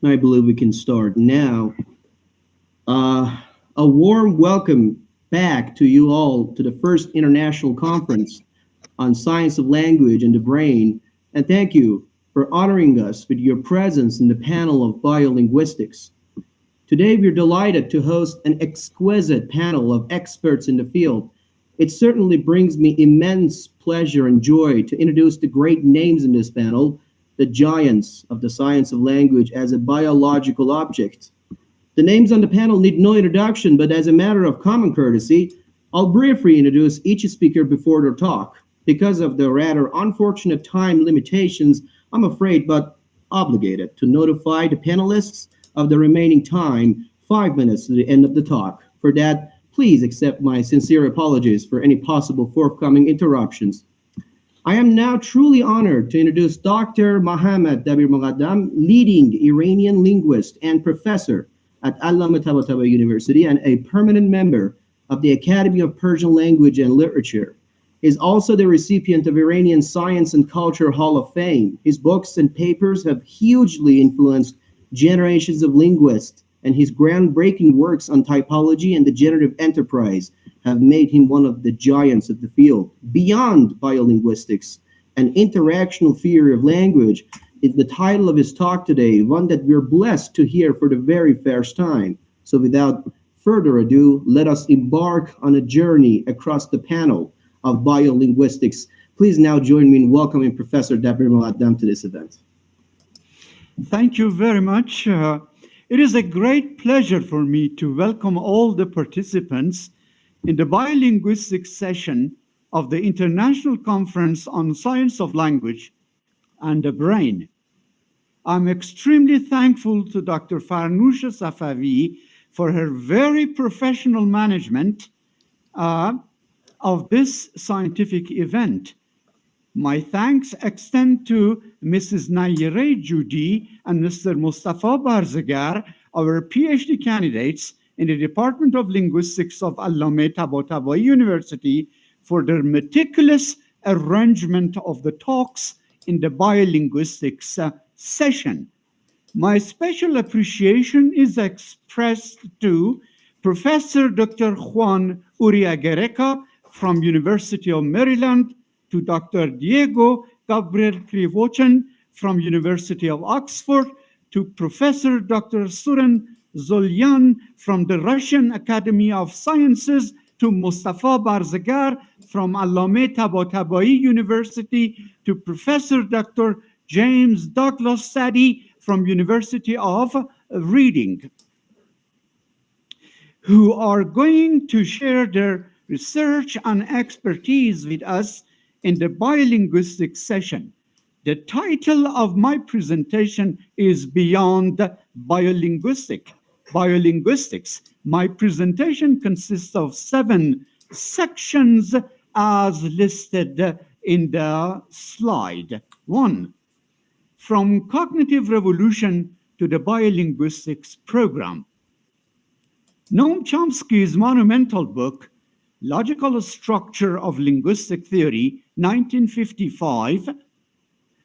I believe we can start now. Uh, a warm welcome back to you all to the first international conference on science of language and the brain, and thank you for honoring us with your presence in the panel of biolinguistics. Today, we're delighted to host an exquisite panel of experts in the field. It certainly brings me immense pleasure and joy to introduce the great names in this panel, the giants of the science of language as a biological object. The names on the panel need no introduction, but as a matter of common courtesy, I'll briefly introduce each speaker before their talk. Because of the rather unfortunate time limitations, I'm afraid but obligated to notify the panelists of the remaining time, 5 minutes to the end of the talk. For that, please accept my sincere apologies for any possible forthcoming interruptions. I am now truly honored to introduce Dr. Mohammad Dabir-Moghaddam, leading Iranian linguist and professor at Allama Tabatabai University and a permanent member of the Academy of Persian Language and Literature. He is also the recipient of Iranian Science and Culture Hall of Fame. His books and papers have hugely influenced generations of linguists, and his groundbreaking works on typology and the generative enterprise have made him one of the giants of the field. Beyond biolinguistics and interactional theory of language is the title of his talk today, one that we're blessed to hear for the very first time. So without further ado, let us embark on a journey across the panel of biolinguistics. Please now join me in welcoming Professor Dabir-Moghaddam to this event. Thank you very much. It is a great pleasure for me to welcome all the participants in the biolinguistics session of the International Conference on Science of Language and the Brain. I'm extremely thankful to Dr. Farnoosh Safavi for her very professional management of this scientific event. My thanks extend to Mrs. Nayire Judi and Mr. Mustafa Barzagar, our PhD candidates in the Department of Linguistics of Allame Tabatabai University, for their meticulous arrangement of the talks in the biolinguistics session. My special appreciation is expressed to Professor Dr. Juan Uriagereka from University of Maryland, to Dr. Diego Gabriel Krivochin from University of Oxford, to Professor Dr. Suren Zolyan from the Russian Academy of Sciences, to Mustafa Barzagar from Allame Tabatabai University, to Professor Dr. James Douglas Sadie from University of Reading, who are going to share their research and expertise with us in the biolinguistics session. The title of my presentation is Beyond Biolinguistics. My presentation consists of 7 sections as listed in the slide. 1, from cognitive revolution to the biolinguistics program. Noam Chomsky's monumental book, Logical Structure of Linguistic Theory, 1955,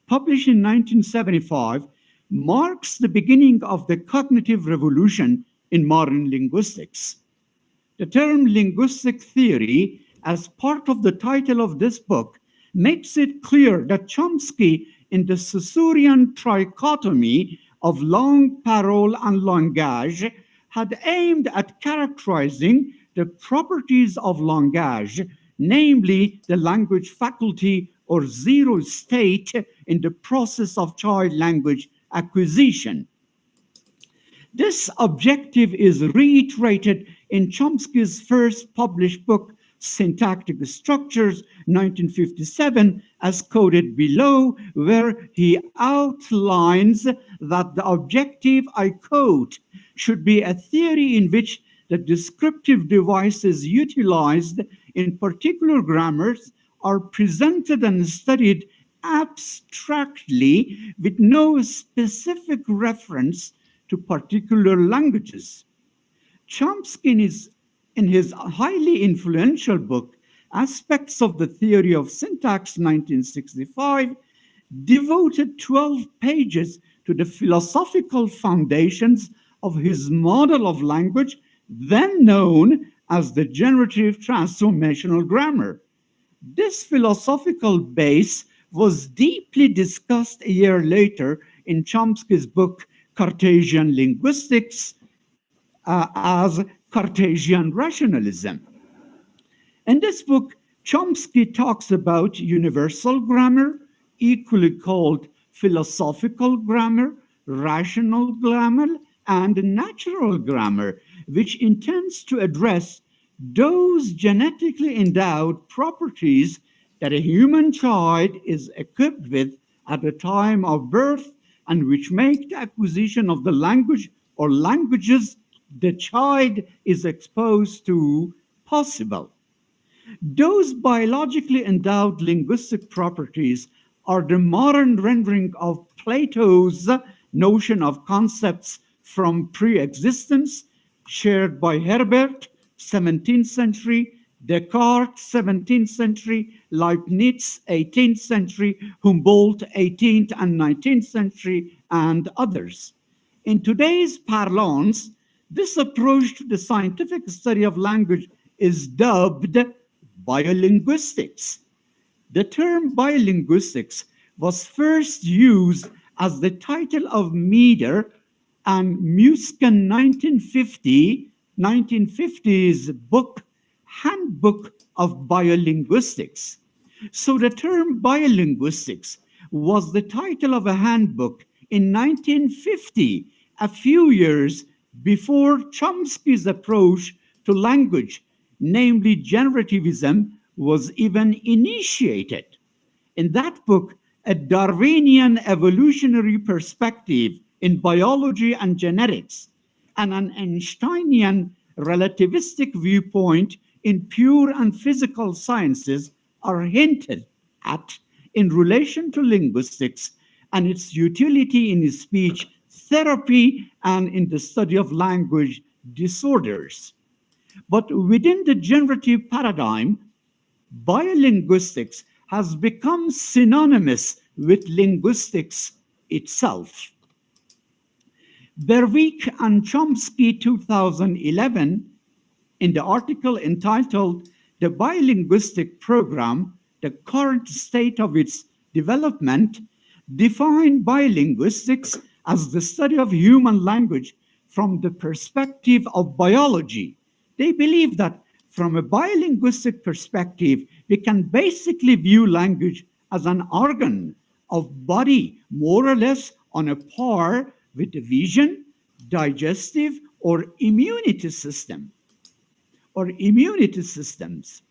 published in 1975, marks the beginning of the cognitive revolution in modern linguistics. The term linguistic theory, as part of the title of this book, makes it clear that Chomsky, in the Saussurean trichotomy of langue, parole, and langage, had aimed at characterizing the properties of langage, namely the language faculty or zero state in the process of child language acquisition. This objective is reiterated in Chomsky's first published book, Syntactic Structures, 1957, as quoted below, where he outlines that the objective, I quote, should be a theory in which the descriptive devices utilized in particular grammars are presented and studied abstractly with no specific reference to particular languages. Chomsky, in his highly influential book, Aspects of the Theory of Syntax, 1965, devoted 12 pages to the philosophical foundations of his model of language, then known as the generative transformational grammar. This philosophical base was deeply discussed a year later in Chomsky's book Cartesian Linguistics as Cartesian Rationalism. In this book, Chomsky talks about universal grammar, equally called philosophical grammar, rational grammar, and natural grammar, which intends to address those genetically endowed properties that a human child is equipped with at the time of birth and which make the acquisition of the language or languages the child is exposed to possible. Those biologically endowed linguistic properties are the modern rendering of Plato's notion of concepts from pre-existence, shared by Herbert, 17th century, Descartes, 17th century, Leibniz, 18th century, Humboldt, 18th and 19th century, and others. In today's parlance, this approach to the scientific study of language is dubbed biolinguistics. The term biolinguistics was first used as the title of Meader and Muskin 1950's book, Handbook of Biolinguistics. So the term biolinguistics was the title of a handbook in 1950, a few years before Chomsky's approach to language, namely generativism, was even initiated. In that book, a Darwinian evolutionary perspective in biology and genetics, and an Einsteinian relativistic viewpoint in pure and physical sciences are hinted at in relation to linguistics and its utility in speech therapy and in the study of language disorders. But within the generative paradigm, biolinguistics has become synonymous with linguistics itself. Berwick and Chomsky 2011, in the article entitled The Biolinguistic Program, the current state of its development, define biolinguistics as the study of human language from the perspective of biology. They believe that from a biolinguistic perspective, we can basically view language as an organ of body, more or less on a par with the vision, digestive, or immunity system, or immunity systems.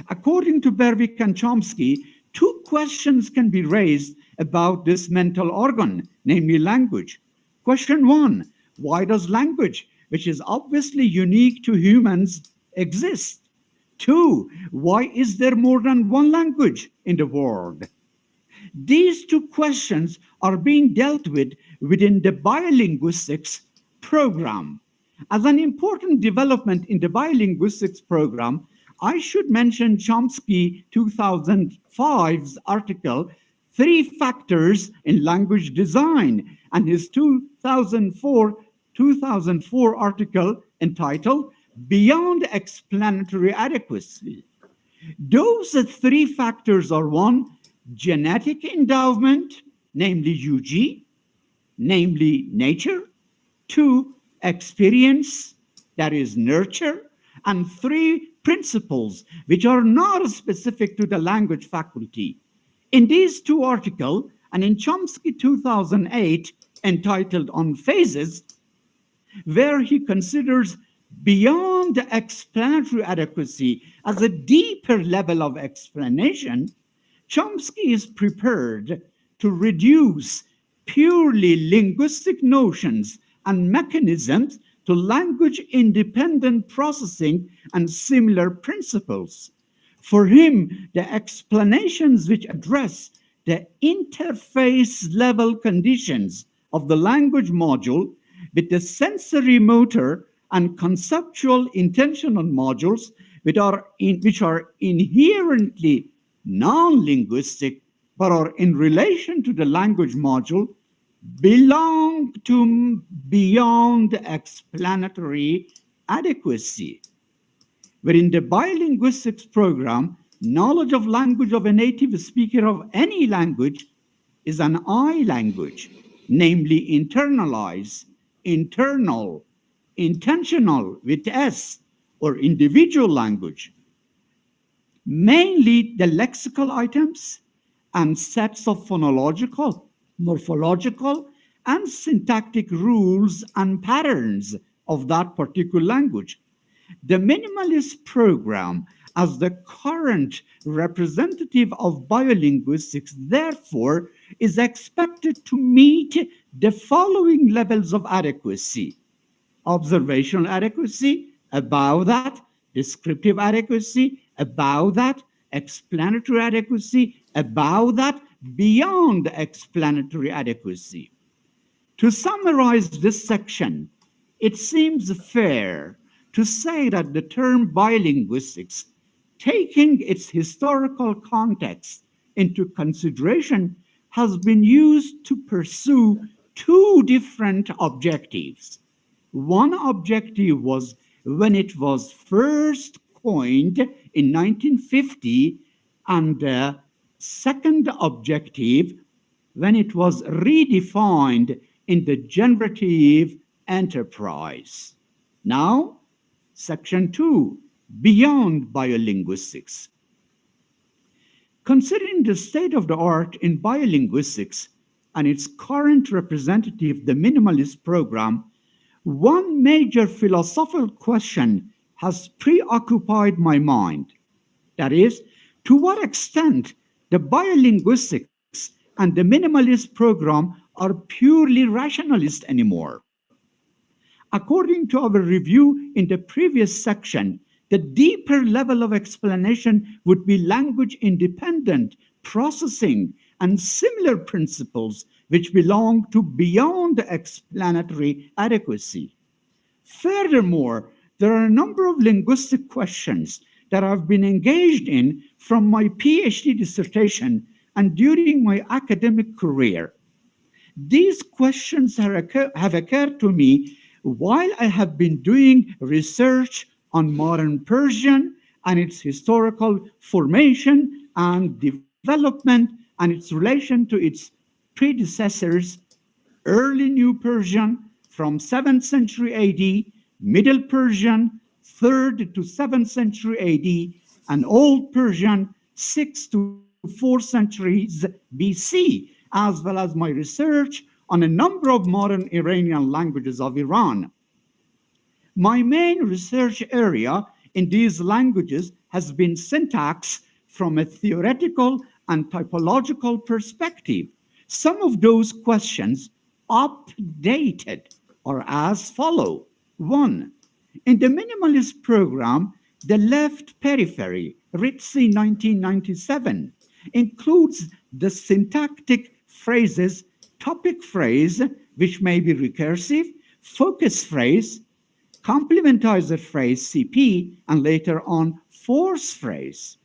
According to Berwick and Chomsky, two questions can be raised about this mental organ, namely language. Question one, why does language, which is obviously unique to humans, exist? Two, why is there more than one language in the world? These two questions are being dealt with within the biolinguistics program. As an important development in the biolinguistics program, I should mention Chomsky 2005's article, Three Factors in Language Design, and his 2004 article entitled Beyond Explanatory Adequacy. Those three factors are one, genetic endowment, namely UG, namely nature, two, experience, that is nurture, and three, principles, which are not specific to the language faculty. In these two articles, and in Chomsky 2008, entitled On Phases, where he considers beyond the explanatory adequacy as a deeper level of explanation, Chomsky is prepared to reduce purely linguistic notions and mechanisms to language-independent processing and similar principles. For him, the explanations which address the interface-level conditions of the language module with the sensory motor and conceptual intentional modules which are inherently non-linguistic but are in relation to the language module belong to beyond explanatory adequacy. Wherein the biolinguistics program, knowledge of language of a native speaker of any language is an I language, namely internalized, internal, intentional with S, or individual language. Mainly the lexical items and sets of phonological, morphological, and syntactic rules and patterns of that particular language. The minimalist program, as the current representative of biolinguistics, therefore, is expected to meet the following levels of adequacy: observational adequacy, above that, descriptive adequacy, above that, explanatory adequacy, above that, beyond explanatory adequacy. To summarize this section, it seems fair to say that the term biolinguistics, taking its historical context into consideration, has been used to pursue two different objectives. One objective was when it was first coined in 1950, and the second objective when it was redefined in the generative enterprise. Now, section 2, beyond biolinguistics. Considering the state of the art in biolinguistics and its current representative, the minimalist program, one major philosophical question has preoccupied my mind. That is, to what extent the biolinguistics and the minimalist program are purely rationalist anymore. According to our review in the previous section, the deeper level of explanation would be language independent processing and similar principles which belong to beyond explanatory adequacy. Furthermore, there are a number of linguistic questions that I've been engaged in from my PhD dissertation and during my academic career. These questions have occurred to me while I have been doing research on modern Persian and its historical formation and development and its relation to its predecessors, early New Persian from 7th century AD, Middle Persian 3rd to 7th century AD, and Old Persian 6th to 4th centuries BC, as well as my research on a number of modern Iranian languages of Iran. My main research area in these languages has been syntax from a theoretical and typological perspective. Some of those questions updated are as follow. 1. In the minimalist program, the left periphery, Ritzi 1997, includes the syntactic phrases topic phrase, which may be recursive, focus phrase, complementizer phrase, CP, and later on force phrase.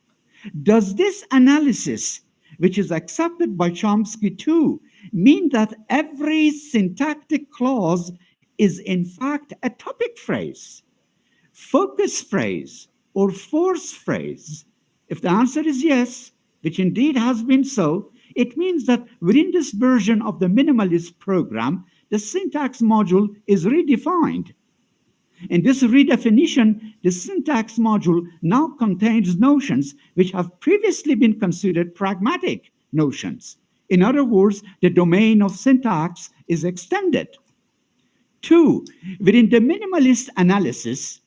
Does this analysis, which is accepted by Chomsky too, mean that every syntactic clause is in fact a topic phrase, focus phrase, or force phrase? If the answer is yes, which indeed has been so, it means that within this version of the minimalist program, the syntax module is redefined. In this redefinition, the syntax module now contains notions which have previously been considered pragmatic notions. In other words, the domain of syntax is extended. 2. Within the minimalist analysis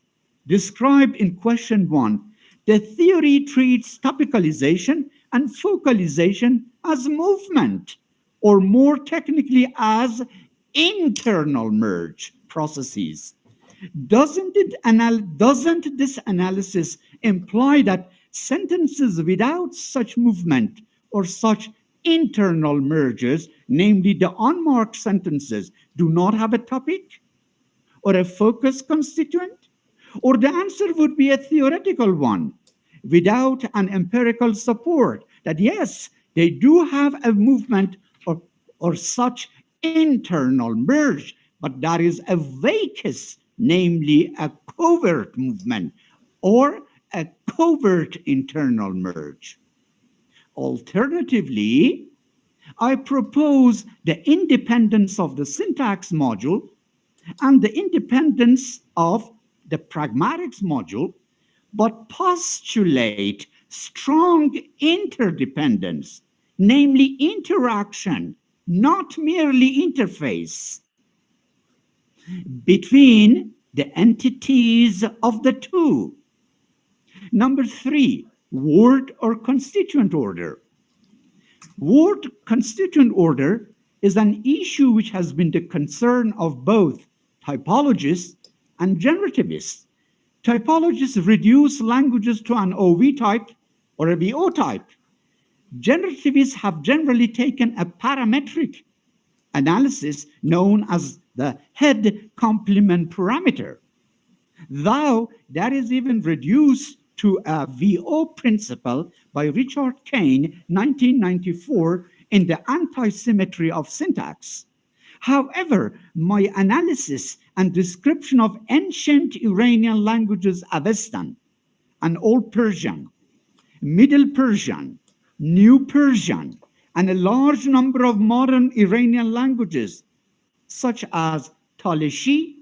described in question 1, the theory treats topicalization and focalization as movement, or more technically as internal merge processes. Doesn't this analysis imply that sentences without such movement or such internal mergers, namely the unmarked sentences, do not have a topic or a focus constituent? Or the answer would be a theoretical one without an empirical support that yes, they do have a movement or such internal merge, but that is a vacuous, namely a covert movement or a covert internal merge. Alternatively, I propose the independence of the syntax module and the independence of the pragmatics module, but postulate strong interdependence, namely interaction, not merely interface, between the entities of the two. Number 3, word or constituent order. Word constituent order is an issue which has been the concern of both typologists and generativists. Typologists reduce languages to an OV type or a VO type. Generativists have generally taken a parametric analysis known as the head complement parameter, though that is even reduced to a VO principle by Richard Kane, 1994, in the Anti-Symmetry of Syntax. However, my analysis and description of ancient Iranian languages Avestan and Old Persian, Middle Persian, New Persian, and a large number of modern Iranian languages, such as Talishi,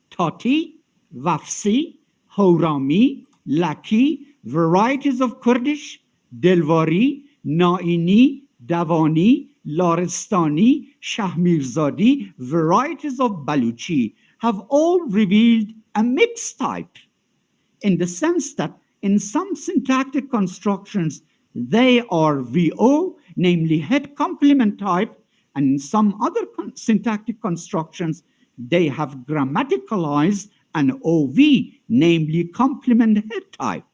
Tati, Wafsi, Haurami, Laki, varieties of Kurdish, Delvari, Naini, Davani, Laristani, Shahmirzadi, varieties of Baluchi have all revealed a mixed type, in the sense that in some syntactic constructions they are VO, namely head complement type, and in some other syntactic constructions they have grammaticalized an OV, namely complement head type.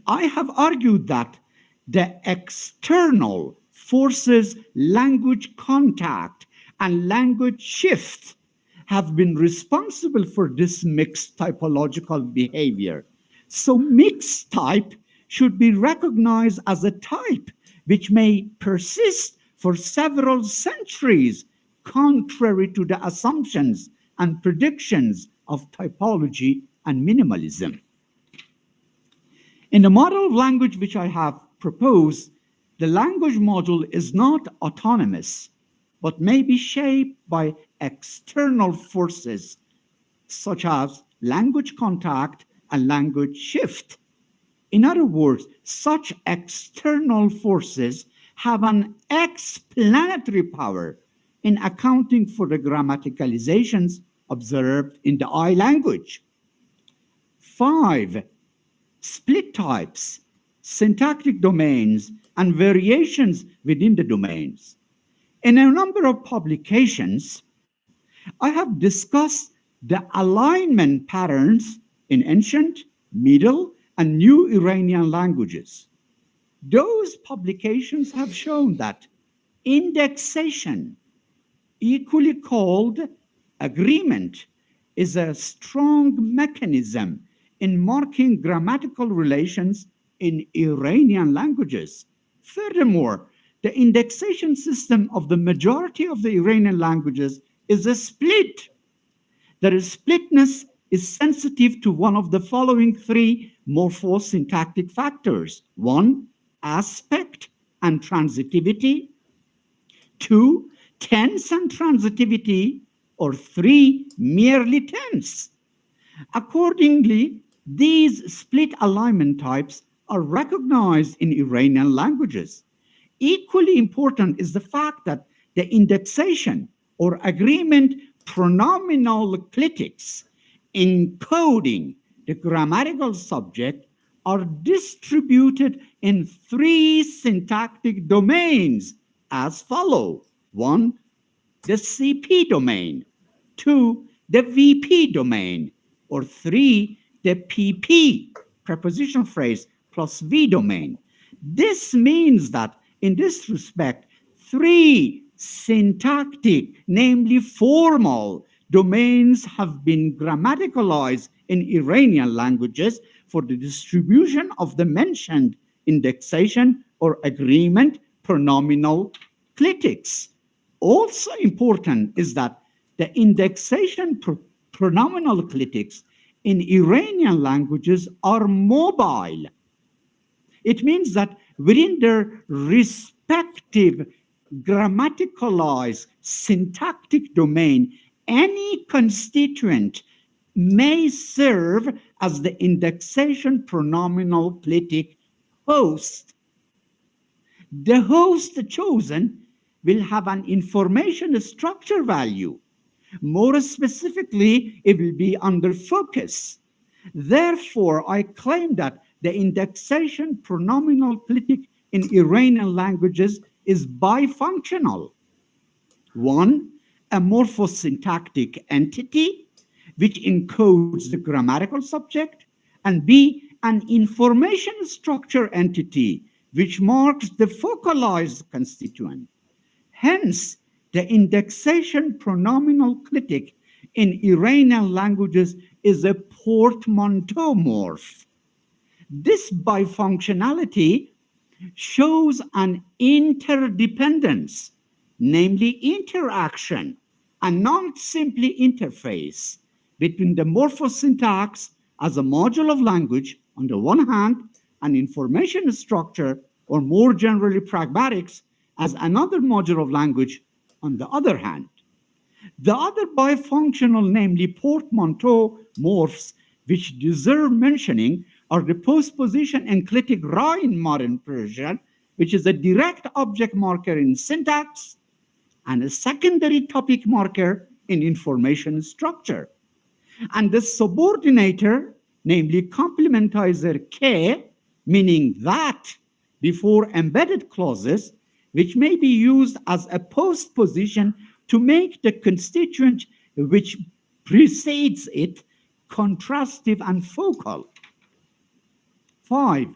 I have argued that the external forces, language contact and language shift, have been responsible for this mixed typological behavior. So mixed type should be recognized as a type which may persist for several centuries, contrary to the assumptions and predictions of typology and minimalism. In the model of language which I have proposed, the language module is not autonomous, but may be shaped by external forces such as language contact and language shift. In other words, such external forces have an explanatory power in accounting for the grammaticalizations observed in the I language. 5, split types, syntactic domains, and variations within the domains. In a number of publications, I have discussed the alignment patterns in ancient, middle, and new Iranian languages. Those publications have shown that indexation, equally called agreement, is a strong mechanism in marking grammatical relations in Iranian languages. Furthermore, the indexation system of the majority of the Iranian languages is a split. The splitness is sensitive to one of the following 3 morphosyntactic factors. 1, aspect and transitivity. 2, tense and transitivity. Or 3, merely tense. Accordingly, these split alignment types are recognized in Iranian languages. Equally important is the fact that the indexation or agreement pronominal clitics encoding the grammatical subject are distributed in 3 syntactic domains as follow. 1, the CP domain. 2, the VP domain. Or 3, the PP, preposition phrase, plus V domain. This means that in this respect, 3 syntactic, namely formal, domains have been grammaticalized in Iranian languages for the distribution of the mentioned indexation or agreement pronominal clitics. Also important is that the indexation pronominal clitics in Iranian languages are mobile. It means that within their respective grammaticalized syntactic domain, any constituent may serve as the indexation pronominal clitic host. The host chosen will have an information structure value. More specifically, it will be under focus. Therefore, I claim that the indexation pronominal clitic in Iranian languages is bifunctional. One, a morphosyntactic entity, which encodes the grammatical subject, and B, an information structure entity, which marks the focalized constituent. Hence, the indexation pronominal clitic in Iranian languages is a portmanteau morph. This bifunctionality shows an interdependence, namely interaction, and not simply interface between the morphosyntax as a module of language on the one hand, and information structure, or more generally pragmatics, as another module of language on the other hand. The other bifunctional, namely portmanteau morphs, which deserve mentioning, are the postposition enclitic ra in modern Persian, which is a direct object marker in syntax, and a secondary topic marker in information structure. And the subordinator, namely complementizer k, meaning that before embedded clauses, which may be used as a postposition to make the constituent which precedes it contrastive and focal. 5.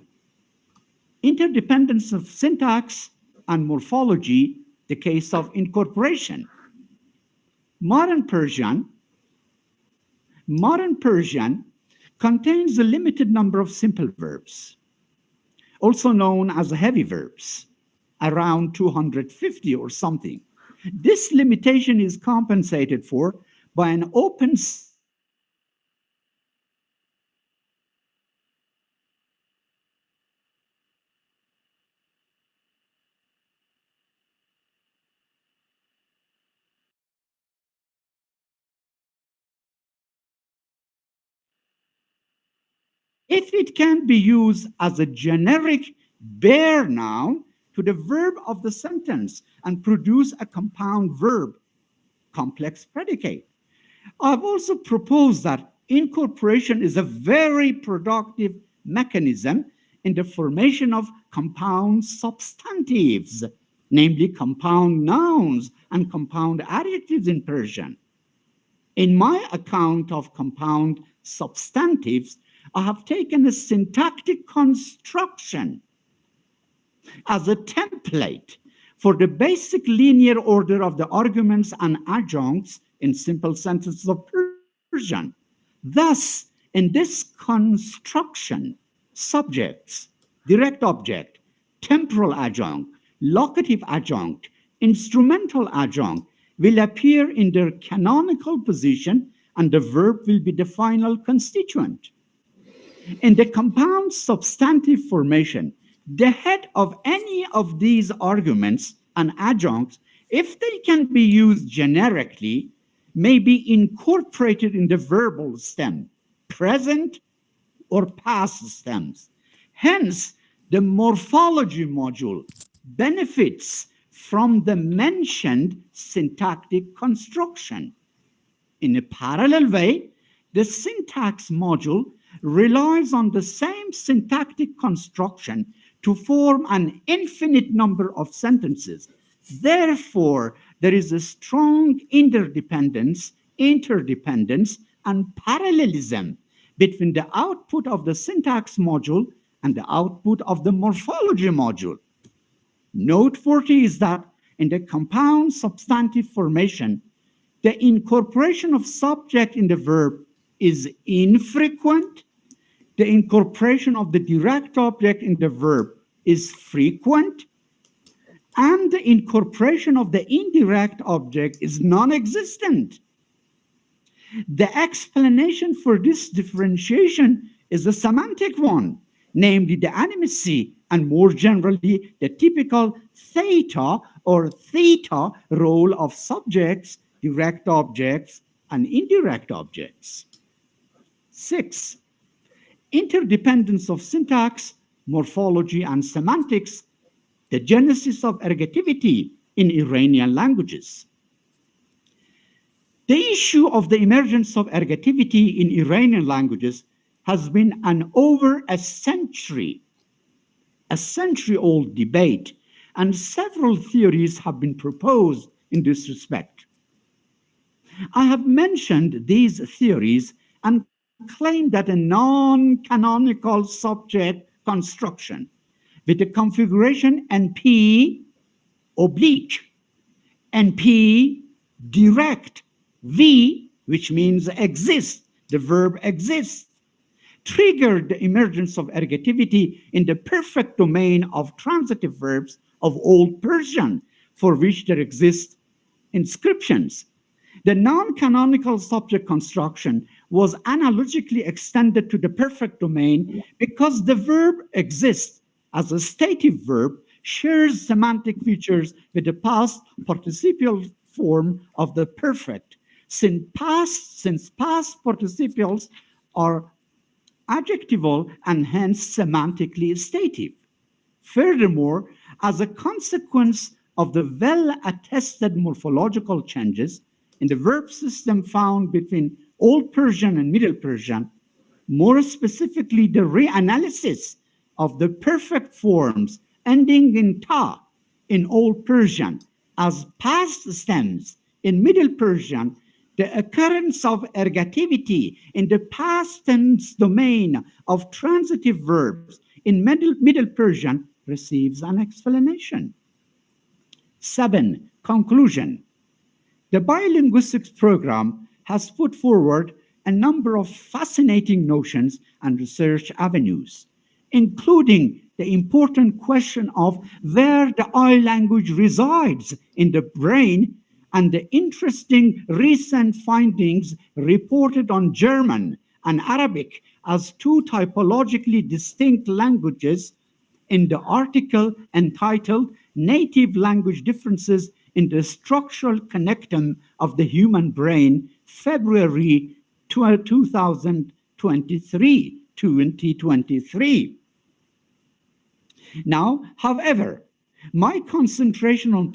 Interdependence of syntax and morphology, the case of incorporation. Modern Persian contains a limited number of simple verbs, also known as heavy verbs, around 250 or something. This limitation is compensated for by an open if it can be used as a generic bare noun to the verb of the sentence and produce a compound verb, complex predicate. I've also proposed that incorporation is a very productive mechanism in the formation of compound substantives, namely compound nouns and compound adjectives in Persian. In my account of compound substantives, I have taken a syntactic construction as a template for the basic linear order of the arguments and adjuncts in simple sentences of Persian. Thus, in this construction, subjects, direct object, temporal adjunct, locative adjunct, instrumental adjunct will appear in their canonical position, and the verb will be the final constituent. In the compound substantive formation, the head of any of these arguments and adjuncts, if they can be used generically, may be incorporated in the verbal stem, present or past stems. Hence, the morphology module benefits from the mentioned syntactic construction. In a parallel way, the syntax module relies on the same syntactic construction to form an infinite number of sentences. Therefore, there is a strong interdependence, and parallelism between the output of the syntax module and the output of the morphology module. Noteworthy is that in the compound substantive formation, the incorporation of subject in the verb is infrequent. The incorporation of the direct object in the verb is frequent. and the incorporation of the indirect object is non-existent. The explanation for this differentiation is a semantic one, namely the animacy and more generally the typical theta or theta role of subjects, direct objects, and indirect objects. 6. Interdependence of syntax, morphology, and semantics, the genesis of ergativity in Iranian languages. The issue of the emergence of ergativity in Iranian languages has been an over a century-old debate, and several theories have been proposed in this respect. I have mentioned these theories and claim that a non-canonical subject construction with the configuration NP oblique, NP direct, V, which means exist, the verb exists, triggered the emergence of ergativity in the perfect domain of transitive verbs of Old Persian, for which there exist inscriptions. The non-canonical subject construction was analogically extended to the perfect domain because the verb exists as a stative verb shares semantic features with the past participial form of the perfect. Since past participles are adjectival and hence semantically stative. Furthermore, as a consequence of the well-attested morphological changes in the verb system found between Old Persian and Middle Persian, more specifically the reanalysis of the perfect forms ending in ta in Old Persian as past stems in Middle Persian, the occurrence of ergativity in the past tense domain of transitive verbs in Middle Persian receives an explanation. 7. Conclusion. The biolinguistics program has put forward a number of fascinating notions and research avenues, including the important question of where the I language resides in the brain and the interesting recent findings reported on German and Arabic as two typologically distinct languages in the article entitled Native Language Differences in the Structural Connectum of the Human Brain, February 2023. Now, however, my concentration on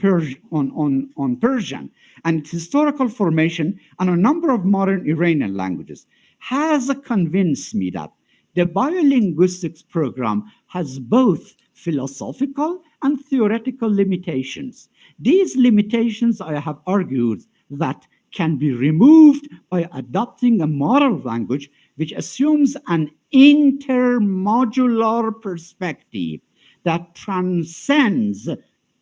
Persian and its historical formation and a number of modern Iranian languages has convinced me that the biolinguistics program has both philosophical and theoretical limitations. These limitations, I have argued, that can be removed by adopting a model language which assumes an intermodular perspective that transcends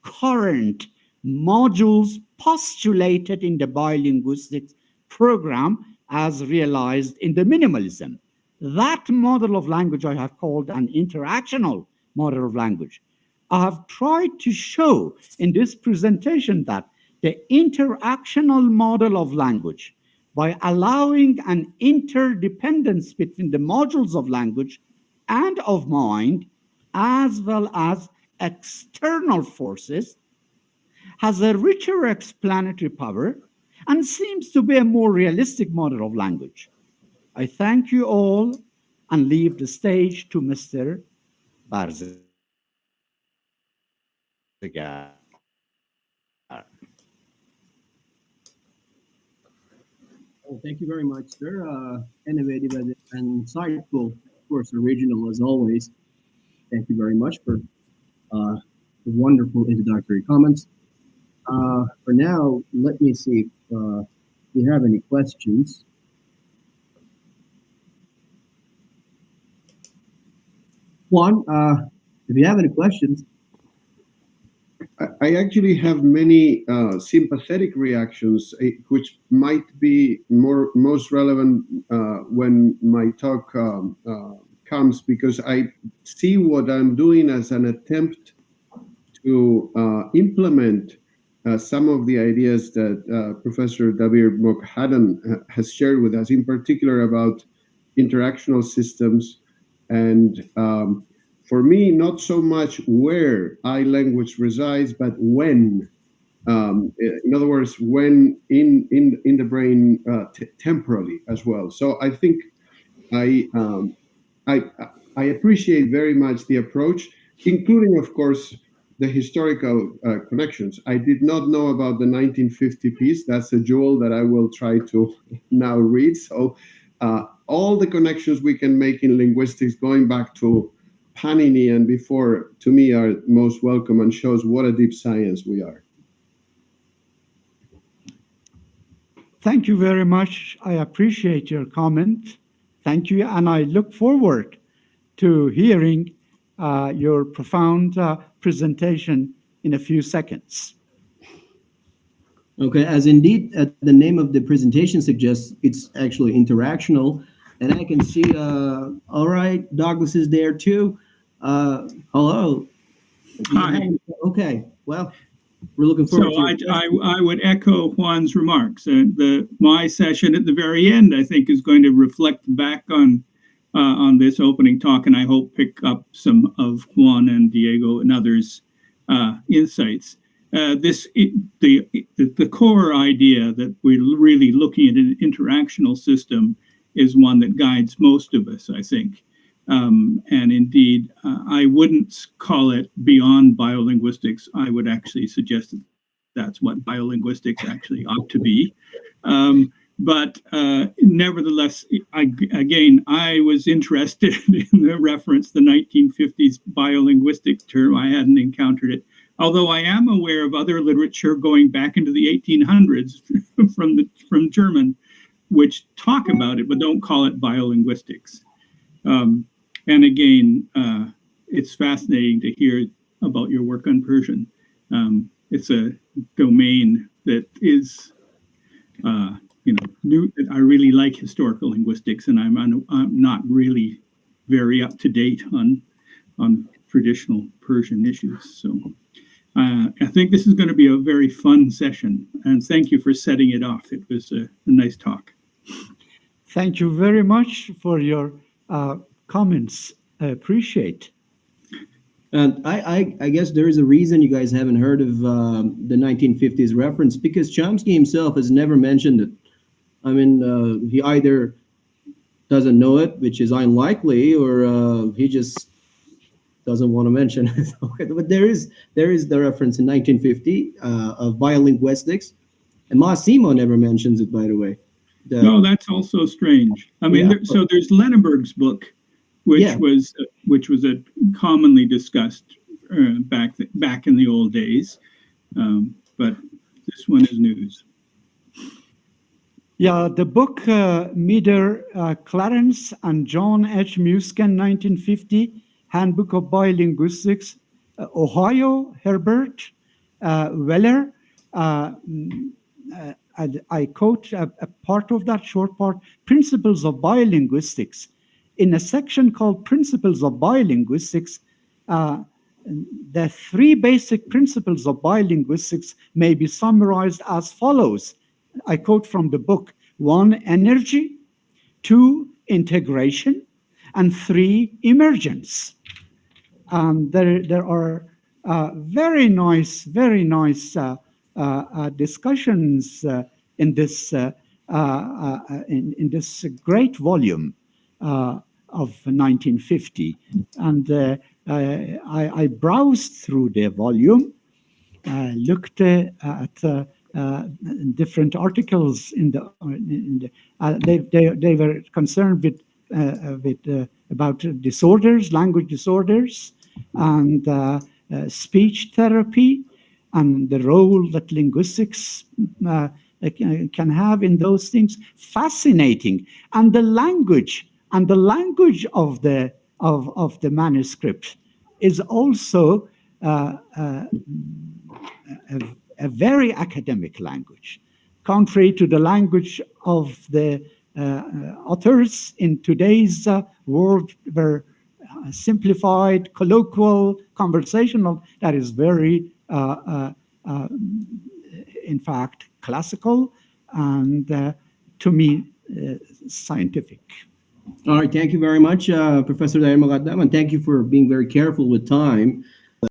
current modules postulated in the biolinguistics program as realized in the minimalism. That model of language I have called an interactional model of language. I have tried to show in this presentation that the interactional model of language, by allowing an interdependence between the modules of language and of mind, as well as external forces, has a richer explanatory power and seems to be a more realistic model of language. I thank you all and leave the stage to Mr. Barzigar. Well, thank you very much, sir. Innovative and insightful, of course, original as always. Thank you very much for the wonderful introductory comments. For now, let me see if you have any questions. Juan, if you have any questions. I actually have many sympathetic reactions, which might be most relevant when my talk comes, because I see what I'm doing as an attempt to implement some of the ideas that Professor Dabir-Moghaddam has shared with us, in particular about interactional systems. And for me, not so much where language resides, but when. In other words, when in the brain temporally as well. So I think I appreciate very much the approach, including, of course, the historical connections. I did not know about the 1950 piece. That's a jewel that I will try to now read. So all the connections we can make in linguistics, going back to Panini and before, to me, are most welcome and shows what a deep science we are. Thank you very much. I appreciate your comment. Thank you, and I look forward to hearing your profound presentation in a few seconds. Okay, as indeed the name of the presentation suggests, it's actually interactional. And I can see, all right, Douglas is there too. Hello. Hi. Okay, well, we're looking forward to I would echo Juan's remarks. My session at the very end, I think, is going to reflect back on this opening talk, and I hope pick up some of Juan and Diego and others' insights. The core idea that we're really looking at an interactional system is one that guides most of us, I think. And indeed, I wouldn't call it beyond biolinguistics. I would actually suggest that that's what biolinguistics actually ought to be. But nevertheless, I was interested in the reference, the 1950s biolinguistic term. I hadn't encountered it, although I am aware of other literature going back into the 1800s from German, which talk about it, but don't call it biolinguistics. And again, it's fascinating to hear about your work on Persian. It's a domain that is, new. I really like historical linguistics, and I'm not really very up to date on traditional Persian issues. So I think this is going to be a very fun session, and thank you for setting it off. It was a nice talk. Thank you very much for your comments. I appreciate. And I guess there is a reason you guys haven't heard of the 1950s reference, because Chomsky himself has never mentioned it. I mean, he either doesn't know it, which is unlikely, or he just doesn't want to mention it. But there is the reference in 1950 of biolinguistics, and Massimo never mentions it, by the way. No, that's also strange. I mean, Yeah, so there's Lenneberg's book, which was a commonly discussed back in the old days, but this one is news. Yeah, the book Meader, Clarence and John H. Musken, 1950, Handbook of Biolinguistics, Ohio, Herbert, Weller. I quote a part of that short part, Principles of Biolinguistics. In a section called Principles of Biolinguistics, the three basic principles of biolinguistics may be summarized as follows. I quote from the book: 1, energy; 2, integration; and 3, emergence. There are very nice discussions in this great volume of 1950, and I browsed through the volume, looked at different articles they were concerned with about disorders, language disorders, and speech therapy, and the role that linguistics can have in those things. Fascinating. And the language of the manuscript is also a very academic language, contrary to the language of the authors in today's world, where simplified, colloquial, conversational, that is very, in fact, classical and to me, scientific. All right, thank you very much, Professor Dabir-Moghaddam, and thank you for being very careful with time.